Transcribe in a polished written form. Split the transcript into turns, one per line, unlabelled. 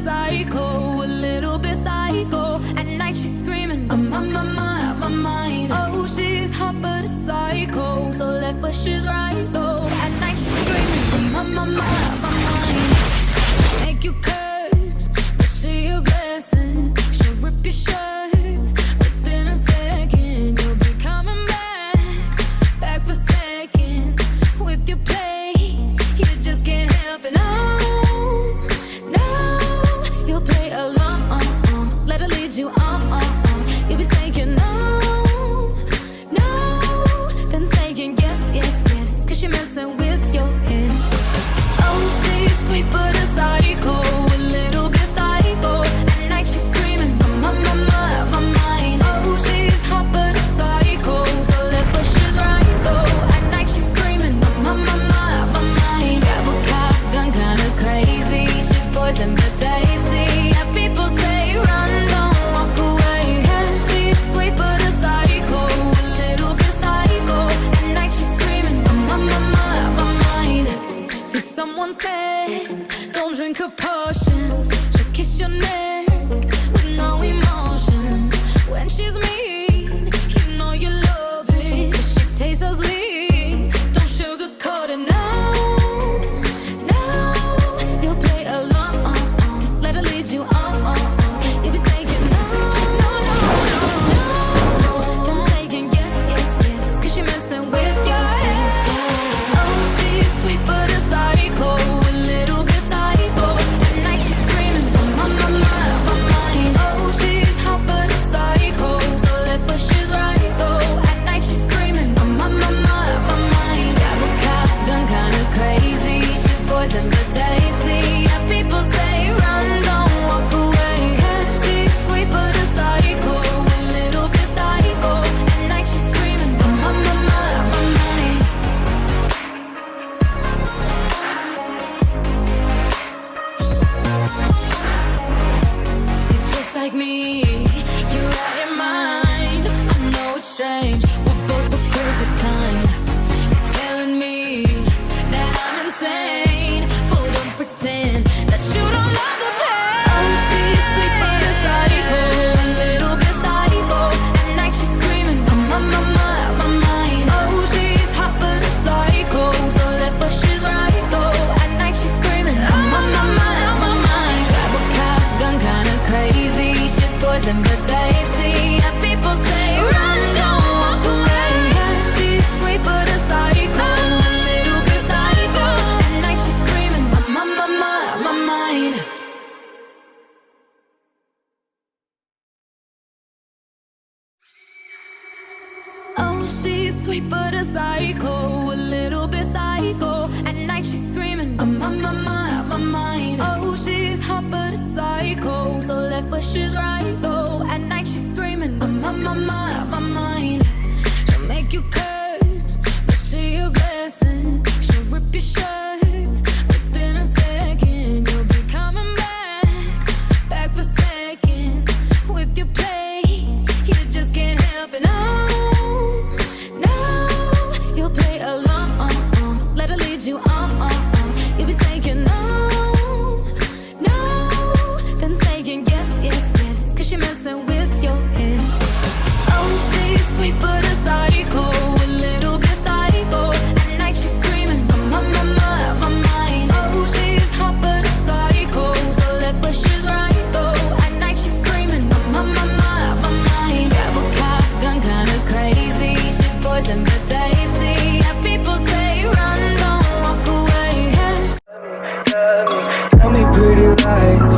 psycho, a little bit psycho. At night she's screaming, I'm on my mind. Oh, she's hot but a psycho, so left but she's right though. At night she's screaming, I'm on my mind. Make you curse, but she a blessing. She'll rip your shirt within a second. You'll be coming back for second with your play. You just can't help it. No, no, you'll play along. Let her lead you on. You'll be saying no, no, then saying yes, yes, yes, 'cause you're messing with your head. Oh, she's sweet but a psycho, a little bit psycho. At night she's screaming, I'm on my mind. Oh, she's hot but a psycho, so left but she's right though. At night she's screaming, I'm on my mind. Grab a cop gun, kinda crazy. She's poison but tasty. Yeah, people say run, don't walk away. Yeah, she's sweet but a psycho, a little bit psycho. At night she's screaming, I'm on my mind. See, someone said, don't drink her potions. She'll kiss your neck with no emotion. When she's mean, you know you love it. 'Cause she tastes so sweet, don't sugarcoat it, no, no. You'll play along, let her lead you on. You'll be saying no, no, no, no, no. Then saying yes, yes, yes, 'cause you're messing with your head. Oh, she's sweet but a psycho, a little bit psycho. At night she's screaming, I'm on my mind. Oh, she's hot but a psycho, so left but she's right though. At night she's screaming, I'm on my mind. Grab a cop gun, kinda crazy. She's poison but tasty. Yeah, people say run, don't walk away. Yeah, she's sweet but a psycho, a little bit psycho. At night she's screaming, I'm on my mind. You're just like me, you're out your mind. I know it's strange, we're both the crazy kind. You're telling me that I'm insane, but don't pretend that you don't love the pain. Oh, she's sweet but a psycho, a little bit psycho. At night she's screaming, I'm on my mind. Oh, she's hot but a psycho, so left but she's right though. At night she's screaming, I'm on my mind. Grab a cop gun, kinda crazy. She's poison but tasty. Yeah, people say run, don't walk away. Yeah, she's sweet but a psycho, a little bit psycho. At night she's screaming, I'm on my mind. Oh, she's sweet but a psycho, a little bit psycho. At night she's screaming, I'm on my mind. Oh, she's hot but a psycho, so left but she's right though. At night she's screaming, I'm on my mind. She'll make you curse, but she a blessing. She'll rip your shirt within a second. You'll be coming back for second with your play. You just can't help it, no, no. You'll play along, let her lead you on. You'll be saying no, no, then saying yes, yes, yes, 'cause you're messing with your head. Oh, she's sweet but a psycho, a little bit psycho. At night she's screaming, I'm on my mind. Oh, she's hot but a psycho, so left but she's right though. At night she's screaming, I'm on my mind. Grab a cop gun, kinda crazy. She's poison but tasty. Yeah, people say run, don't walk away. Yeah.
Tell me pretty lies,